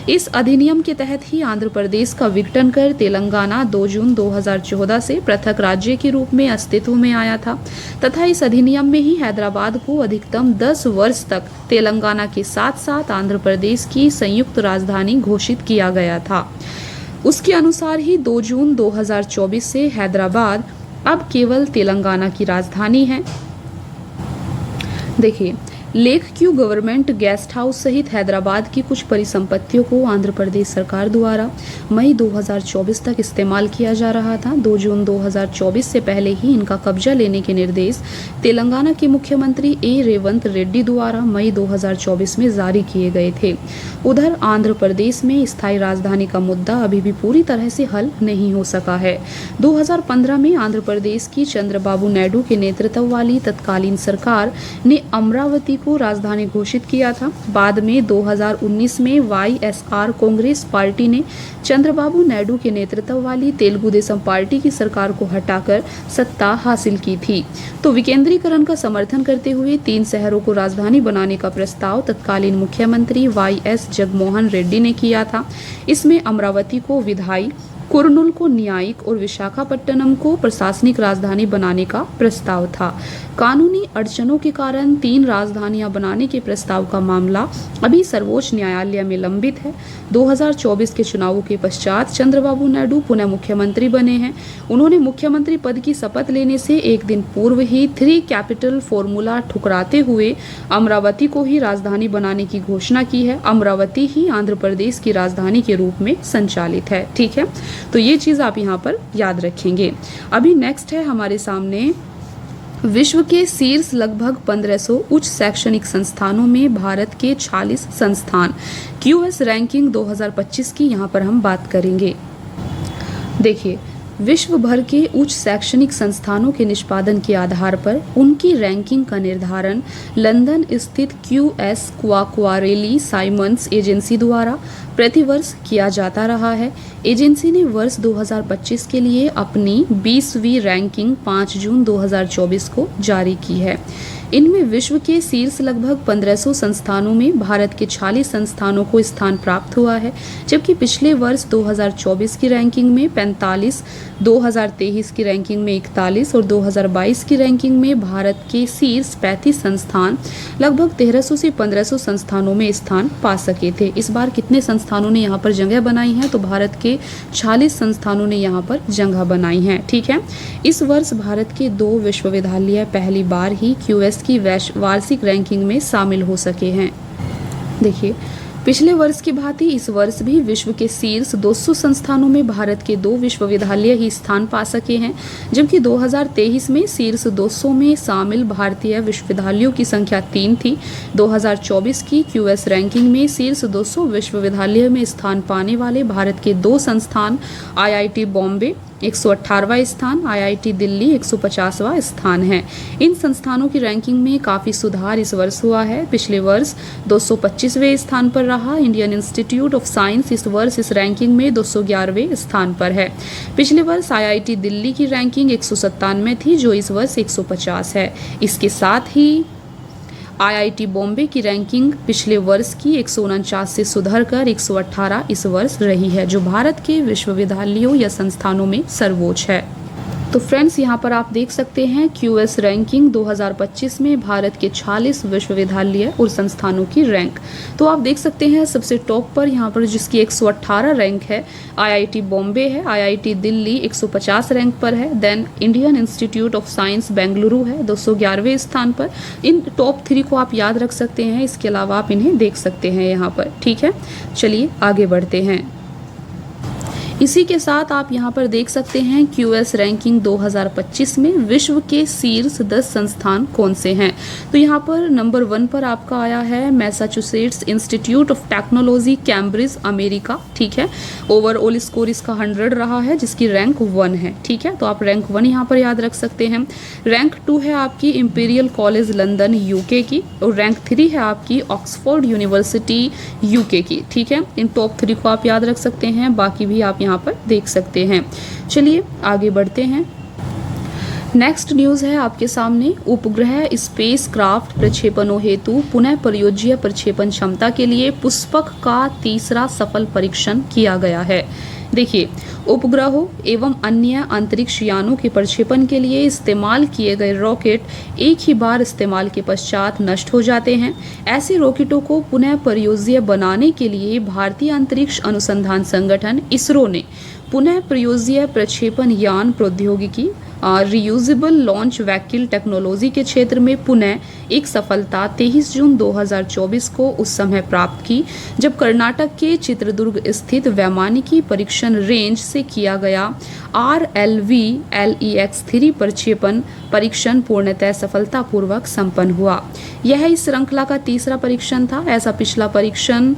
इस अधिनियम के तहत ही आंध्र प्रदेश का विघटन कर तेलंगाना 2 जून 2014 से पृथक राज्य के रूप में अस्तित्व में आया था तथा इस अधिनियम में ही हैदराबाद को अधिकतम 10 वर्ष तक तेलंगाना के साथ साथ आंध्र प्रदेश की संयुक्त राजधानी घोषित किया गया था। उसके अनुसार ही 2 जून 2024 से हैदराबाद अब केवल तेलंगाना की राजधानी है। देखिए, lake Q government guest house सहित हैदराबाद की कुछ परिसंपत्तियों को आंध्र प्रदेश सरकार द्वारा मई 2024 तक इस्तेमाल किया जा रहा था। 2 जून 2024 से पहले ही इनका कब्जा लेने के निर्देश तेलंगाना के मुख्यमंत्री रेवंत रेड्डी द्वारा मई 2024 में जारी किए गए थे। उधर आंध्र प्रदेश में स्थायी राजधानी का मुद्दा अभी भी पूरी तरह से हल नहीं हो सका है। 2015 में आंध्र प्रदेश की चंद्रबाबू नायडू के नेतृत्व वाली तत्कालीन सरकार ने अमरावती को राजधानी घोषित किया था। बाद में 2019 में YSR कांग्रेस पार्टी ने चंद्रबाबू नायडू के नेतृत्व वाली तेलुगु देशम पार्टी की सरकार को हटाकर सत्ता हासिल की थी। तो विकेंद्रीकरण का समर्थन करते हुए 3 शहरों को राजधानी बनाने का प्रस्ताव तत्कालीन मुख्यमंत्री YS जगनमोहन रेड्डी ने किया था। इसमें अमरावती को विधायी कुर्नूल को न्यायिक और विशाखापट्टनम को प्रशासनिक राजधानी बनाने का प्रस्ताव था। कानूनी अड़चनों के कारण 3 राजधानियां बनाने के प्रस्ताव का मामला अभी सर्वोच्च न्यायालय में लंबित है। 2024 के चुनावों के पश्चात चंद्रबाबू नायडू पुनः मुख्यमंत्री बने हैं। उन्होंने मुख्यमंत्री पद की शपथ लेने से एक दिन पूर्व ही 3 कैपिटल फॉर्मूला ठुकराते हुए अमरावती को ही राजधानी बनाने की घोषणा की है। अमरावती ही आंध्र प्रदेश की राजधानी के रूप में संचालित है। ठीक है, तो ये चीज आप यहाँ पर याद रखेंगे। अभी नेक्स्ट है हमारे सामने विश्व के शीर्ष लगभग 1500 उच्च शैक्षणिक संस्थानों में भारत के 46 संस्थान QS रैंकिंग 2025 की यहाँ पर हम बात करेंगे। देखिए, विश्व भर के उच्च शैक्षणिक संस्थानों के निष्पादन के आधार पर उनकी रैंकिंग का निर्धारण लंदन स्थित QS क्वाक्वारेली साइमंड्स एजेंसी द्वारा प्रतिवर्ष किया जाता रहा है। एजेंसी ने वर्ष 2025 के लिए अपनी 20वीं रैंकिंग 5 जून 2024 को जारी की है। इनमें विश्व के शीर्ष लगभग 1500 संस्थानों में भारत के 46 संस्थानों को स्थान प्राप्त हुआ है, जबकि पिछले वर्ष 2024 की रैंकिंग में 45, 2023 की रैंकिंग में 41 और 2022 की रैंकिंग में भारत के शीर्ष 35 संस्थान लगभग 1300 से 1500 संस्थानों में स्थान पा सके थे। इस बार कितने संस्थानों ने यहाँ पर जगह बनाई है? तो भारत के 46 संस्थानों ने यहाँ पर जगह बनाई है। ठीक है, इस वर्ष भारत के 2 विश्वविद्यालय पहली बार ही QS की वार्षिक रैंकिंग में शामिल हो सके हैं। देखिए, पिछले वर्ष की भांति इस वर्ष भी विश्व के शीर्ष 200 संस्थानों में भारत के 2 विश्वविद्यालय ही स्थान पा सके हैं, जबकि 2023 में शीर्ष 200 में शामिल भारतीय विश्वविद्यालयों की संख्या 3 थी। 2024 की QS रैंकिंग में शीर्ष 200 विश्वविद्यालय में स्थान पाने वाले भारत के 2 संस्थान IIT बॉम्बे 118वां स्थान, IIT दिल्ली 150वां स्थान है। इन संस्थानों की रैंकिंग में काफ़ी सुधार इस वर्ष हुआ है। पिछले वर्ष 225वें स्थान पर रहा इंडियन इंस्टीट्यूट ऑफ साइंस इस वर्ष इस रैंकिंग में 211वें स्थान पर है। पिछले वर्ष IIT दिल्ली की रैंकिंग 197 थी, जो इस वर्ष 150 है। इसके साथ ही IIT बॉम्बे की रैंकिंग पिछले वर्ष की 149 से सुधरकर 118 इस वर्ष रही है, जो भारत के विश्वविद्यालयों या संस्थानों में सर्वोच्च है। तो फ्रेंड्स, यहाँ पर आप देख सकते हैं QS रैंकिंग 2025 में भारत के 46 विश्वविद्यालय और संस्थानों की रैंक। तो आप देख सकते हैं सबसे टॉप पर यहाँ पर जिसकी 118 रैंक है IIT बॉम्बे है, IIT दिल्ली 150 रैंक पर है, then Indian Institute of Science Bengaluru है 211वें स्थान पर। इन टॉप 3 को आप याद रख सकते हैं, इसके अलावा आप इन्हें देख सकते हैं यहाँ पर। ठीक है, चलिए आगे बढ़ते हैं। इसी के साथ आप यहाँ पर देख सकते हैं QS रैंकिंग 2025 में विश्व के शीर्ष 10 संस्थान कौन से हैं। तो यहाँ पर नंबर 1 पर आपका आया है Massachusetts institute of technology Cambridge America. ठीक है, ओवरऑल स्कोर इसका 100 रहा है, जिसकी रैंक 1 है। ठीक है, तो आप रैंक 1 यहाँ पर याद रख सकते हैं। रैंक 2 है आपकी इंपीरियल कॉलेज लंदन UK की, और रैंक 3 है आपकी ऑक्सफोर्ड यूनिवर्सिटी UK की। ठीक है, इन टॉप 3 को आप याद रख सकते हैं, बाकी भी आप यहाँ पर देख सकते हैं। चलिए आगे बढ़ते हैं। नेक्स्ट न्यूज है आपके सामने, उपग्रह स्पेस क्राफ्ट प्रक्षेपणों हेतु पुनः प्रयोज्य प्रक्षेपण क्षमता के लिए पुष्पक का 3रा सफल परीक्षण किया गया है। देखिए, उपग्रहों एवं अन्य अंतरिक्ष यानों के प्रक्षेपण के लिए इस्तेमाल किए गए रॉकेट एक ही बार इस्तेमाल के पश्चात नष्ट हो जाते हैं। ऐसे रॉकेटों को पुनः प्रयोज्य बनाने के लिए भारतीय अंतरिक्ष अनुसंधान संगठन ISRO ने पुनः प्रयोज्य प्रक्षेपण यान प्रौद्योगिकी रियूजेबल लॉन्च व्हीकल टेक्नोलॉजी के क्षेत्र में पुनः एक सफलता 23 जून 2024 को उस समय प्राप्त की, जब कर्नाटक के चित्रदुर्ग स्थित वैमानिकी परीक्षण रेंज से किया गया RLV LEX-3 प्रक्षेपण परीक्षण पूर्णतः सफलतापूर्वक संपन्न हुआ। यह इस श्रृंखला का 3रा परीक्षण था। ऐसा पिछला परीक्षण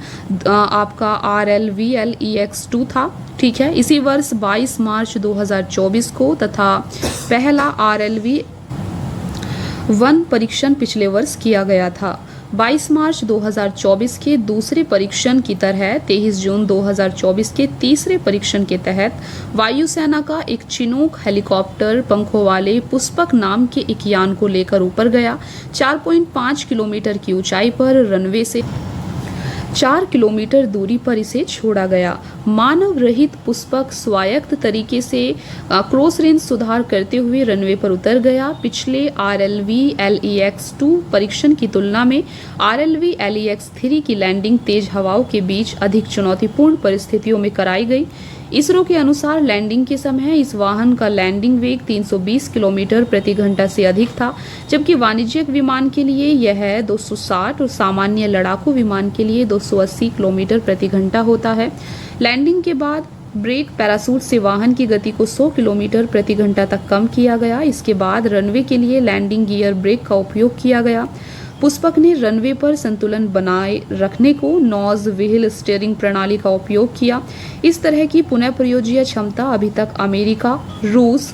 आपका RLV LEX-2 था। ठीक है, इसी वर्ष 22 मार्च 2024 को तथा पहला RLV 1 परीक्षण पिछले वर्ष किया गया था। 22 मार्च 2024 के दूसरे परीक्षण की तरह 23 जून 2024 के तीसरे परीक्षण के तहत वायुसेना का एक चिनूक हेलीकॉप्टर पंखों वाले पुष्पक नाम के एक यान को लेकर ऊपर गया। 4.5 किलोमीटर की ऊंचाई पर रनवे से 4 किलोमीटर दूरी पर इसे छोड़ा गया। मानव रहित पुष्पक स्वायत्त तरीके से क्रॉस रेंज सुधार करते हुए रनवे पर उतर गया। पिछले RLV LEX-2 परीक्षण की तुलना में RLV LEX-3 की लैंडिंग तेज हवाओं के बीच अधिक चुनौतीपूर्ण परिस्थितियों में कराई गई। इसरो के अनुसार लैंडिंग के समय इस वाहन का लैंडिंग वेग 320 किलोमीटर प्रति घंटा से अधिक था, जबकि वाणिज्यिक विमान के लिए यह 260 और सामान्य लड़ाकू विमान के लिए 280 किलोमीटर प्रति घंटा होता है। लैंडिंग के बाद ब्रेक पैराशूट से वाहन की गति को 100 किलोमीटर प्रति घंटा तक कम किया गया। इसके बाद रनवे के लिए लैंडिंग गियर ब्रेक का उपयोग किया गया। पुष्पक ने रनवे पर संतुलन बनाए रखने को नॉज व्हील स्टीयरिंग प्रणाली का उपयोग किया। इस तरह की पुनः प्रयोज्य क्षमता अभी तक अमेरिका, रूस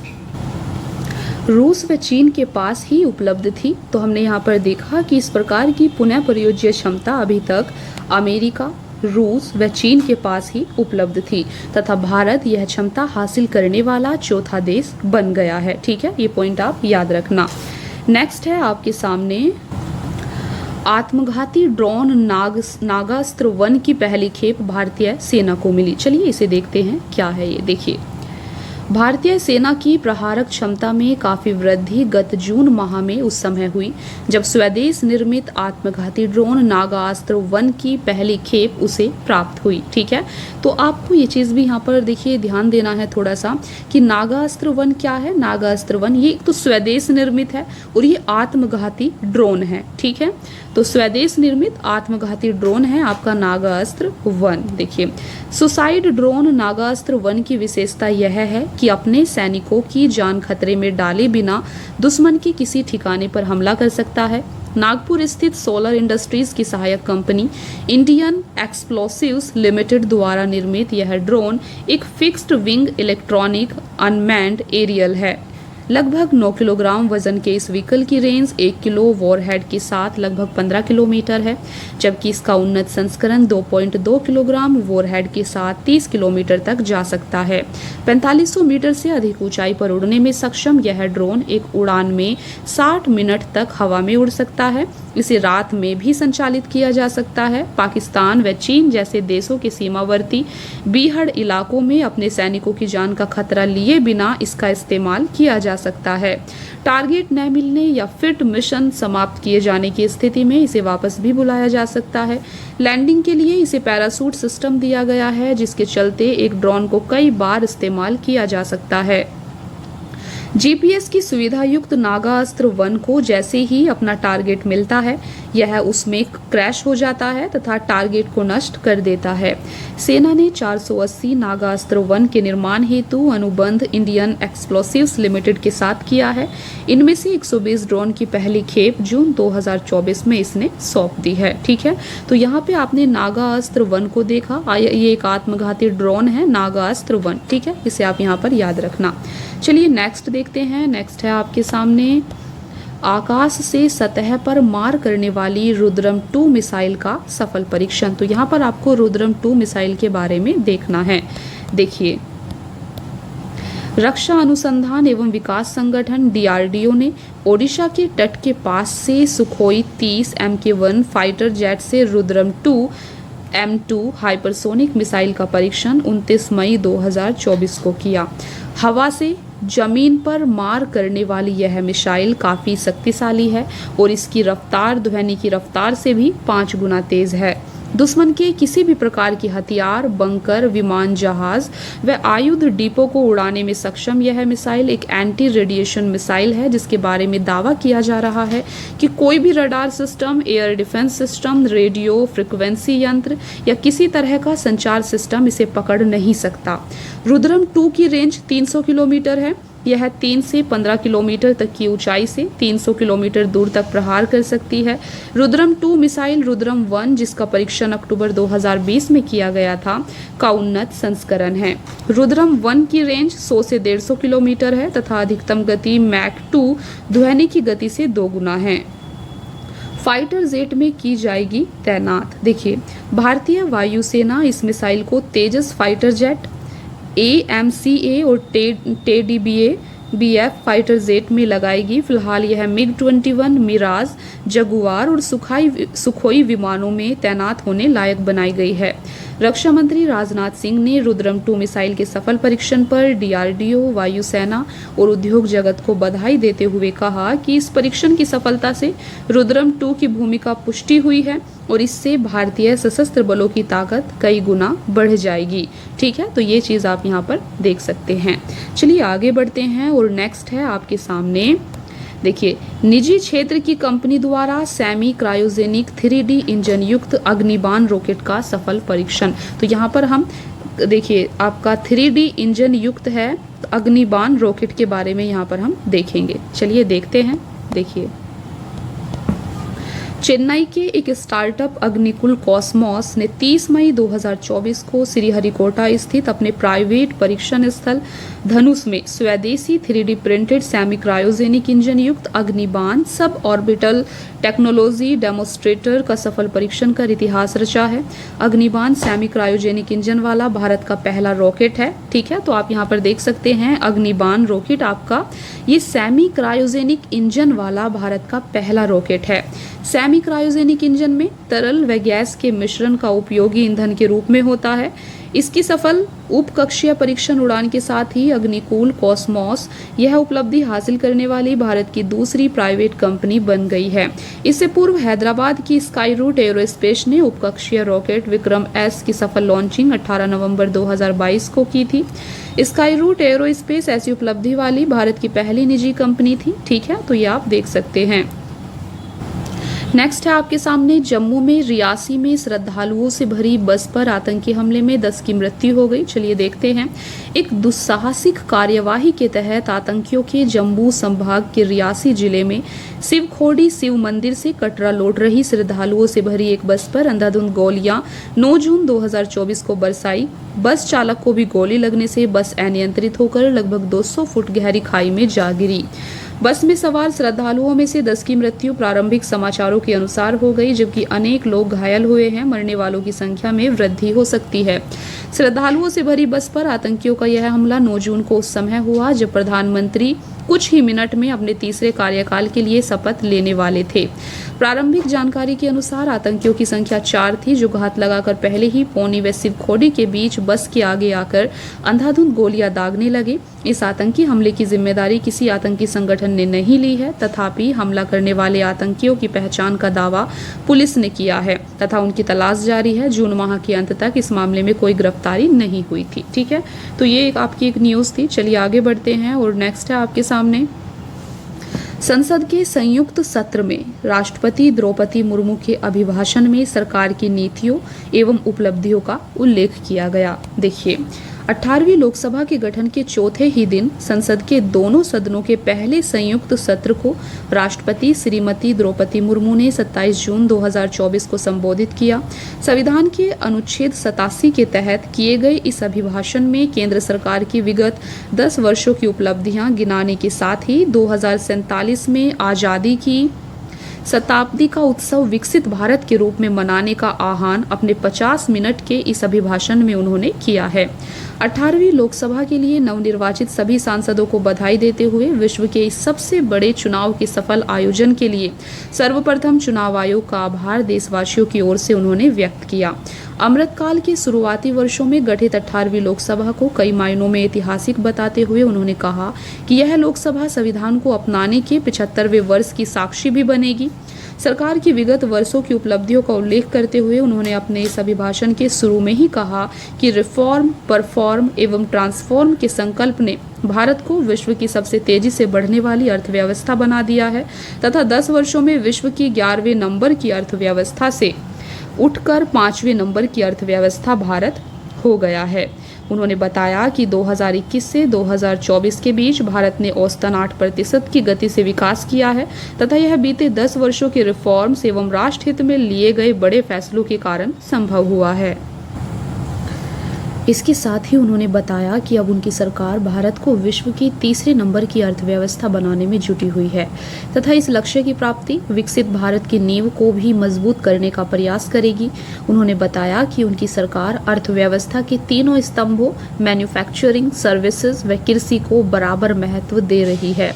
व चीन के पास ही उपलब्ध थी। तो हमने यहाँ पर देखा कि इस प्रकार की पुनः प्रयोज्य क्षमता अभी तक अमेरिका, रूस व चीन के पास ही उपलब्ध थी तथा भारत यह क्षमता हासिल करने वाला चौथा देश बन गया है। ठीक है, ये पॉइंट आप याद रखना। नेक्स्ट है आपके सामने आत्मघाती ड्रोन नागास्त्र 1 की पहली खेप भारतीय सेना को मिली। चलिए इसे देखते हैं क्या है ये। देखिए, भारतीय सेना की प्रहारक क्षमता में काफी वृद्धि गत जून माह में उस समय हुई जब स्वदेश निर्मित आत्मघाती ड्रोन नागास्त्र 1 की पहली खेप उसे प्राप्त हुई। ठीक है, तो आपको ये चीज भी यहाँ पर देखिए ध्यान देना है थोड़ा सा कि नागास्त्र 1 क्या है। नागास्त्र 1 ये तो स्वदेश निर्मित है और ये आत्मघाती ड्रोन है। ठीक है, तो स्वदेश निर्मित आत्मघाती ड्रोन है आपका नागास्त्र 1। देखिए, सुसाइड ड्रोन नागास्त्र 1 की विशेषता यह है कि अपने सैनिकों की जान खतरे में डाले बिना दुश्मन के किसी ठिकाने पर हमला कर सकता है। नागपुर स्थित सोलर इंडस्ट्रीज की सहायक कंपनी इंडियन एक्सप्लोसिव्स लिमिटेड द्वारा निर्मित यह ड्रोन एक fixed wing electronic unmanned aerial है। लगभग 9 किलोग्राम वजन के इस व्हीकल की रेंज 1 किलो वॉरहेड के साथ लगभग 15 किलोमीटर है, जबकि इसका उन्नत संस्करण 2.2 किलोग्राम वॉरहेड के साथ 30 किलोमीटर तक जा सकता है। 4500 मीटर से अधिक ऊंचाई पर उड़ने में सक्षम यह ड्रोन एक उड़ान में 60 मिनट तक हवा में उड़ सकता है। इसे रात में भी संचालित किया जा सकता है। पाकिस्तान व चीन जैसे देशों के सीमावर्ती बीहड़ इलाकों में अपने सैनिकों की जान का खतरा लिए बिना इसका इस्तेमाल किया जा सकता है। टारगेट न मिलने या फिट मिशन समाप्त किए जाने की स्थिति में इसे वापस भी बुलाया जा सकता है। लैंडिंग के लिए इसे पैराशूट सिस्टम दिया गया है, जिसके चलते एक ड्रोन को कई बार इस्तेमाल किया जा सकता है। GPS की सुविधा युक्त नागास्त्र 1 को जैसे ही अपना टारगेट मिलता है यह उसमें क्रैश हो जाता है तथा टारगेट को नष्ट कर देता है। सेना ने 480 नागास्त्र 1 के निर्माण हेतु अनुबंध इंडियन एक्सप्लोसिव्स लिमिटेड के साथ किया है। इनमें से 120 ड्रोन की पहली खेप जून 2024 में इसने सौंप दी है। ठीक है, तो यहाँ पे आपने नागास्त्र 1 को देखा। ये एक आत्मघाती ड्रोन है नागास्त्र 1। ठीक है, इसे आप यहाँ पर याद रखना। चलिए नेक्स्ट देखते हैं। नेक्स्ट है आपके सामने आकाश से सतह पर मार करने वाली रुद्रम 2 मिसाइल का सफल परीक्षण। तो यहाँ पर आपको रुद्रम 2 मिसाइल के बारे में देखना है। देखिए, रक्षा अनुसंधान एवं विकास संगठन DRDO ने ओडिशा के तट के पास से सुखोई 30 MK-1 फाइटर जेट से रुद्रम 2 M2 हाइपरसोनिक मिसाइल का परीक्षण 29 मई 2024 को किया। हवा से जमीन पर मार करने वाली यह मिसाइल काफ़ी शक्तिशाली है और इसकी रफ्तार ध्वनि की रफ्तार से भी 5 गुना तेज है। दुश्मन के किसी भी प्रकार की हथियार, बंकर, विमान, जहाज व आयुध डिपो को उड़ाने में सक्षम यह मिसाइल एक एंटी रेडिएशन मिसाइल है, जिसके बारे में दावा किया जा रहा है कि कोई भी radar system, air defence system, radio frequency यंत्र या किसी तरह का संचार सिस्टम इसे पकड़ नहीं सकता। रुद्रम 2 की रेंज 300 किलोमीटर है। यह 3 से 15 किलोमीटर तक की ऊंचाई से 300 किलोमीटर दूर तक प्रहार कर सकती है। रुद्रम 2 मिसाइल रुद्रम 1, जिसका परीक्षण अक्टूबर 2020 में किया गया था, का उन्नत संस्करण है। रुद्रम 1 की रेंज 100 से 150 किलोमीटर है तथा अधिकतम गति मैक 2 ध्वनि की गति से 2 गुना है। फाइटर जेट में की जाएगी तैनात। देखिए, भारतीय वायुसेना इस मिसाइल को तेजस फाइटर जेट, AMCA और TDBA BF फाइटर जेट में लगाएगी। फिलहाल यह MiG-21, मिराज, जगुआर और सुखोई विमानों में तैनात होने लायक बनाई गई है। रक्षा मंत्री राजनाथ सिंह ने रुद्रम 2 मिसाइल के सफल परीक्षण पर DRDO, वायुसेना और उद्योग जगत को बधाई देते हुए कहा कि इस परीक्षण की सफलता से रुद्रम 2 की भूमिका पुष्टि हुई है और इससे भारतीय सशस्त्र बलों की ताकत कई गुना बढ़ जाएगी। ठीक है, तो ये चीज़ आप यहाँ पर देख सकते हैं। चलिए आगे बढ़ते हैं और नेक्स्ट है आपके सामने, देखिए, निजी क्षेत्र की कंपनी द्वारा सेमी क्रायोजेनिक 3D इंजन युक्त अग्निबाण रॉकेट का सफल परीक्षण। तो यहाँ पर हम देखिए आपका 3D इंजन युक्त है अग्निबाण रॉकेट के बारे में यहाँ पर हम देखेंगे। चलिए देखते हैं। देखिए, चेन्नई के एक स्टार्टअप अग्निकुल कॉस्मोस ने 30 मई 2024 को श्रीहरिकोटा स्थित अपने प्राइवेट परीक्षण स्थल धनुष में स्वदेशी 3D printed semi cryogenic engine युक्त अग्निबाण सब ऑर्बिटल टेक्नोलॉजी डेमोस्ट्रेटर का सफल परीक्षण कर इतिहास रचा है। अग्निबाण सेमी क्रायोजेनिक इंजन वाला भारत का पहला रॉकेट है। ठीक है, तो आप यहाँ पर देख सकते हैं अग्निबाण रॉकेट आपका ये सेमी क्रायोजेनिक इंजन वाला भारत का पहला रॉकेट है। सेमी क्रायोजेनिक इंजन में तरल व गैस के मिश्रण का उपयोगी ईंधन के रूप में होता है। इसकी सफल उपकक्षीय परीक्षण उड़ान के साथ ही अग्निकुल कॉस्मोस यह उपलब्धि हासिल करने वाली भारत की दूसरी प्राइवेट कंपनी बन गई है। इससे पूर्व हैदराबाद की स्काई रूट एरोस्पेस ने उपकक्षीय रॉकेट विक्रम S की सफल लॉन्चिंग 18 नवंबर 2022 को की थी। स्काई रूट एरोस्पेस ऐसी उपलब्धि वाली भारत की पहली निजी कंपनी थी। ठीक है, तो ये आप देख सकते हैं। नेक्स्ट है आपके सामने, जम्मू में रियासी में श्रद्धालुओं से भरी बस पर आतंकी हमले में 10 की मृत्यु हो गई। चलिए देखते हैं। एक दुस्साहसिक कार्यवाही के तहत आतंकियों के जम्मू संभाग के रियासी जिले में शिवखोड़ी शिव मंदिर से कटरा लौट रही श्रद्धालुओं से भरी एक बस पर अंधाधुंध गोलियां 9 जून 2024 को बरसाई। बस चालक को भी गोली लगने से बस अनियंत्रित होकर लगभग 200 फुट गहरी खाई में जा गिरी। बस में सवार श्रद्धालुओं में से 10 की मृत्यु प्रारंभिक समाचारों के अनुसार हो गई, जबकि अनेक लोग घायल हुए हैं। मरने वालों की संख्या में वृद्धि हो सकती है। श्रद्धालुओं से भरी बस पर आतंकियों का यह हमला 9 जून को उस समय हुआ जब प्रधानमंत्री कुछ ही मिनट में अपने तीसरे कार्यकाल के लिए शपथ लेने वाले थे। प्रारंभिक जानकारी के अनुसार आतंकियों की संख्या 4 थी, जो घात लगाकर पहले ही पौनी व शिवखोड़ी के बीच बस के आगे आकर अंधाधुंध गोलियां दागने लगे। इस आतंकी हमले की जिम्मेदारी किसी आतंकी संगठन ने नहीं ली है, तथापि हमला करने वाले आतंकियों की पहचान का दावा पुलिस ने किया है तथा उनकी तलाश जारी है। जून माह के अंत तक इस मामले में कोई गिरफ्तारी नहीं हुई थी। ठीक है, तो ये आपकी एक न्यूज़ थी। चलिए आगे बढ़ते हैं और नेक्स्ट है आपके सामने, संसद के संयुक्त सत्र में राष्ट्रपति द्रौपदी मुर्मू के अभिभाषण में सरकार की नीतियों एवं उपलब्धियों का उल्लेख किया गया। देखिए, 18वीं लोकसभा के गठन के चौथे ही दिन संसद के दोनों सदनों के पहले संयुक्त सत्र को राष्ट्रपति श्रीमती द्रौपदी मुर्मू ने 27 जून 2024 को संबोधित किया। संविधान के अनुच्छेद 87 के तहत किए गए इस अभिभाषण में केंद्र सरकार की विगत 10 वर्षों की उपलब्धियां गिनाने के साथ ही 2047 में आज़ादी की शताब्दी का उत्सव विकसित भारत के रूप में मनाने का आह्वान अपने 50 मिनट के इस अभिभाषण में उन्होंने किया है। 18वीं लोकसभा के लिए नवनिर्वाचित सभी सांसदों को बधाई देते हुए विश्व के इस सबसे बड़े चुनाव के सफल आयोजन के लिए सर्वप्रथम चुनाव आयोग का आभार देशवासियों की ओर से उन्होंने व्यक्त किया। अमृतकाल के शुरुआती वर्षों में गठित 18वीं लोकसभा को कई मायनों में ऐतिहासिक बताते हुए उन्होंने कहा कि यह लोकसभा संविधान को अपनाने के 75वें वर्ष की साक्षी भी बनेगी। सरकार की विगत वर्षों की उपलब्धियों का उल्लेख करते हुए उन्होंने अपने इस अभिभाषण के शुरू में ही कहा कि रिफॉर्म, परफॉर्म एवं ट्रांसफॉर्म के संकल्प ने भारत को विश्व की सबसे तेजी से बढ़ने वाली अर्थव्यवस्था बना दिया है तथा 10 वर्षों में विश्व की 11वें नंबर की अर्थव्यवस्था से उठकर 5वें नंबर की अर्थव्यवस्था भारत हो गया है। उन्होंने बताया कि 2021 से 2024 के बीच भारत ने औसतन 8% की गति से विकास किया है तथा यह बीते 10 वर्षों के रिफॉर्म्स एवं राष्ट्रहित में लिए गए बड़े फैसलों के कारण संभव हुआ है। इसके साथ ही उन्होंने बताया कि अब उनकी सरकार भारत को विश्व की तीसरे नंबर की अर्थव्यवस्था बनाने में जुटी हुई है तथा इस लक्ष्य की प्राप्ति विकसित भारत की नींव को भी मजबूत करने का प्रयास करेगी। उन्होंने बताया कि उनकी सरकार अर्थव्यवस्था के तीनों स्तंभों मैन्युफैक्चरिंग, सर्विसेज व कृषि को बराबर महत्व दे रही है।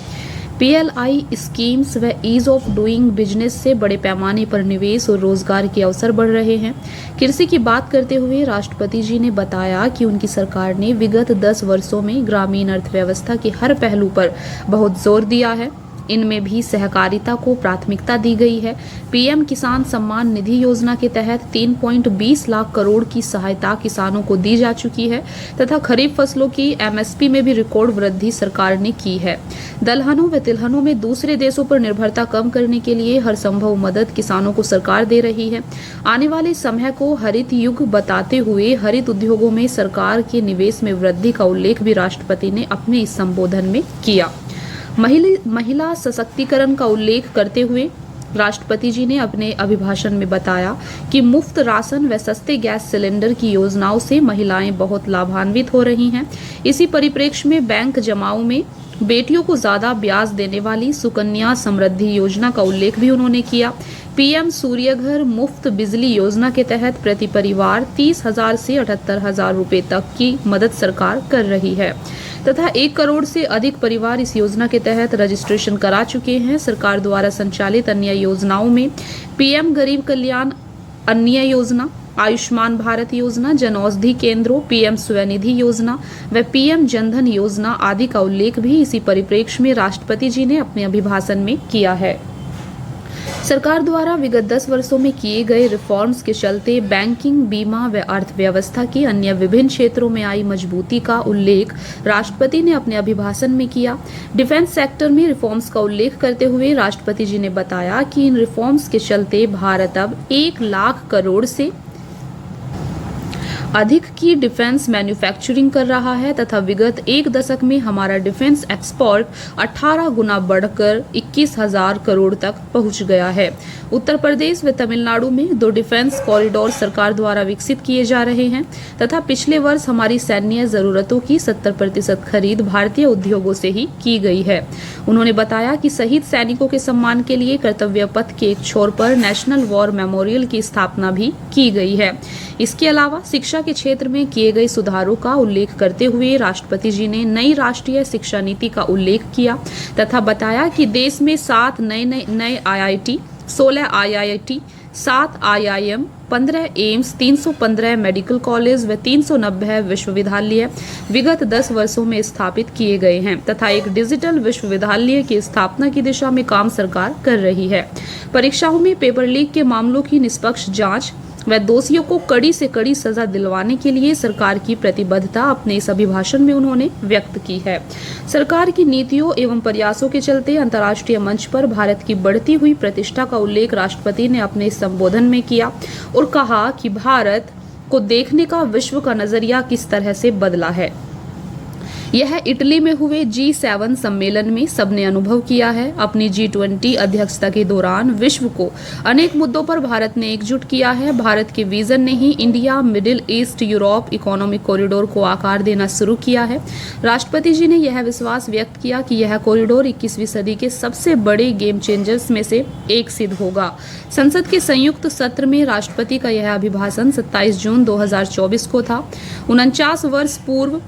पीएलआई स्कीम्स व ईज ऑफ डूइंग बिजनेस से बड़े पैमाने पर निवेश और रोजगार के अवसर बढ़ रहे हैं। कृषि की बात करते हुए राष्ट्रपति जी ने बताया कि उनकी सरकार ने विगत 10 वर्षों में ग्रामीण अर्थव्यवस्था के हर पहलू पर बहुत जोर दिया है। इनमें भी सहकारिता को प्राथमिकता दी गई है। पीएम किसान सम्मान निधि योजना के तहत 3.20 लाख करोड़ की सहायता किसानों को दी जा चुकी है तथा खरीफ फसलों की एमएसपी में भी रिकॉर्ड वृद्धि सरकार ने की है। दलहनों व तिलहनों में दूसरे देशों पर निर्भरता कम करने के लिए हर संभव मदद किसानों को सरकार दे रही है। आने वाले समय को हरित युग बताते हुए हरित उद्योगों में सरकार के निवेश में वृद्धि का उल्लेख भी राष्ट्रपति ने अपने इस संबोधन में किया। महिला सशक्तिकरण का उल्लेख करते हुए राष्ट्रपति जी ने अपने अभिभाषण में बताया कि मुफ्त राशन व सस्ते गैस सिलेंडर की योजनाओं से महिलाएं बहुत लाभान्वित हो रही हैं। इसी परिप्रेक्ष्य में बैंक जमाओं में बेटियों को ज्यादा ब्याज देने वाली सुकन्या समृद्धि योजना का उल्लेख भी उन्होंने किया। पीएम सूर्यघर मुफ्त बिजली योजना के तहत प्रति परिवार 30,000 से 78,000 रुपए तक की मदद सरकार कर रही है तथा 1 करोड़ से अधिक परिवार इस योजना के तहत रजिस्ट्रेशन करा चुके हैं। सरकार द्वारा संचालित अन्य योजनाओं में पीएम गरीब कल्याण अन्य योजना, आयुष्मान भारत योजना, जन औषधि केंद्रों, पीएम स्वनिधि योजना व पीएम जनधन योजना आदि का उल्लेख भी इसी परिप्रेक्ष्य में राष्ट्रपति जी ने अपने अभिभाषण में किया है। सरकार द्वारा विगत 10 वर्षों में किए गए रिफॉर्म्स के चलते बैंकिंग, बीमा व अर्थव्यवस्था के अन्य विभिन्न क्षेत्रों में आई मजबूती का उल्लेख राष्ट्रपति ने अपने अभिभाषण में किया। डिफेंस सेक्टर में रिफॉर्म्स का उल्लेख करते हुए राष्ट्रपति जी ने बताया कि इन रिफॉर्म्स के चलते भारत अब 1 लाख करोड़ से अधिक की डिफेंस मैन्युफैक्चरिंग कर रहा है तथा विगत 1 दशक में हमारा डिफेंस एक्सपोर्ट 18 गुना बढ़कर 21,000 करोड़ तक पहुंच गया है। उत्तर प्रदेश व तमिलनाडु में 2 डिफेंस कॉरिडोर सरकार द्वारा विकसित किए जा रहे हैं तथा पिछले वर्ष हमारी सैन्य जरूरतों की 70% खरीद भारतीय उद्योगों से ही की गई है। उन्होंने बताया कि शहीद सैनिकों के सम्मान के लिए कर्तव्य पथ के एक छोर पर नेशनल वॉर मेमोरियल की स्थापना भी की गई है। इसके अलावा शिक्षा के क्षेत्र में किए गए सुधारों का उल्लेख करते हुए राष्ट्रपति जी ने नई राष्ट्रीय शिक्षा नीति का उल्लेख किया तथा बताया कि देश में 7 नए IIT, 16 IIT, 7 IIM, 15 AIIMS, 315 medical college व 390 विश्वविद्यालय विगत 10 वर्षों में स्थापित किए गए हैं तथा एक डिजिटल विश्वविद्यालय की स्थापना की दिशा में काम सरकार कर रही है। परीक्षाओं में पेपर लीक के मामलों की निष्पक्ष जांच व दोषियों को कड़ी से कड़ी सजा दिलवाने के लिए सरकार की प्रतिबद्धता अपने इस अभिभाषण में उन्होंने व्यक्त की है। सरकार की नीतियों एवं प्रयासों के चलते अंतर्राष्ट्रीय मंच पर भारत की बढ़ती हुई प्रतिष्ठा का उल्लेख राष्ट्रपति ने अपने इस संबोधन में किया और कहा कि भारत को देखने का विश्व का नजरिया किस तरह से बदला है। यह इटली में हुए G7 सम्मेलन में सबने अनुभव किया है। अपनी G20 अध्यक्षता के दौरान विश्व को अनेक मुद्दों पर भारत ने एकजुट किया है। भारत के विजन ने ही India, Middle East, Europe economic corridor को आकार देना शुरू किया है। राष्ट्रपति जी ने यह विश्वास व्यक्त किया कि यह कॉरिडोर 21वीं सदी के सबसे बड़े गेम चेंजर्स में से एक सिद्ध होगा। संसद के संयुक्त सत्र में राष्ट्रपति का यह अभिभाषण 27 जून 2024 को था। 49 वर्ष पूर्व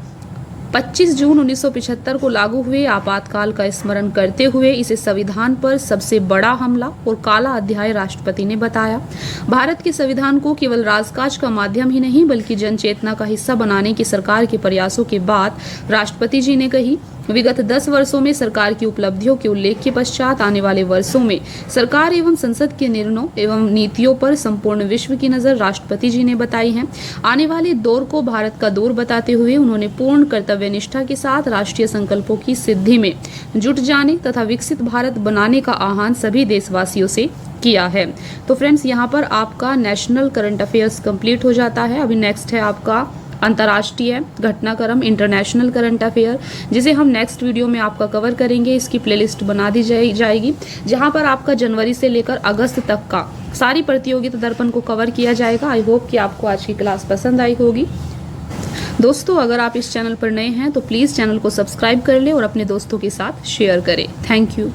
25 जून 1975 को लागू हुए आपातकाल का स्मरण करते हुए इसे संविधान पर सबसे बड़ा हमला और काला अध्याय राष्ट्रपति ने बताया। भारत के संविधान को केवल राजकाज का माध्यम ही नहीं बल्कि जनचेतना का हिस्सा बनाने की सरकार के प्रयासों के बाद राष्ट्रपति जी ने कही, विगत 10 वर्षों में सरकार की उपलब्धियों के उल्लेख के पश्चात आने वाले वर्षों में सरकार एवं संसद के निर्णयों एवं नीतियों पर संपूर्ण विश्व की नजर राष्ट्रपति जी ने बताई है। आने वाले दौर को भारत का दौर बताते हुए उन्होंने पूर्ण कर्तव्यनिष्ठा के साथ राष्ट्रीय संकल्पों की सिद्धि में जुट जाने तथा विकसित भारत बनाने का आह्वान सभी देशवासियों से किया है। तो फ्रेंड्स, यहाँ पर आपका नेशनल करंट अफेयर्स कंप्लीट हो जाता है। अभी नेक्स्ट है आपका अंतर्राष्ट्रीय घटनाक्रम इंटरनेशनल करंट अफेयर, जिसे हम नेक्स्ट वीडियो में आपका कवर करेंगे। इसकी प्लेलिस्ट बना दी जाएगी जहां पर आपका जनवरी से लेकर अगस्त तक का सारी प्रतियोगिता दर्पण को कवर किया जाएगा। आई होप कि आपको आज की क्लास पसंद आई होगी। दोस्तों अगर आप इस चैनल पर नए हैं तो प्लीज़ चैनल को सब्सक्राइब कर लें और अपने दोस्तों के साथ शेयर करें। Thank you.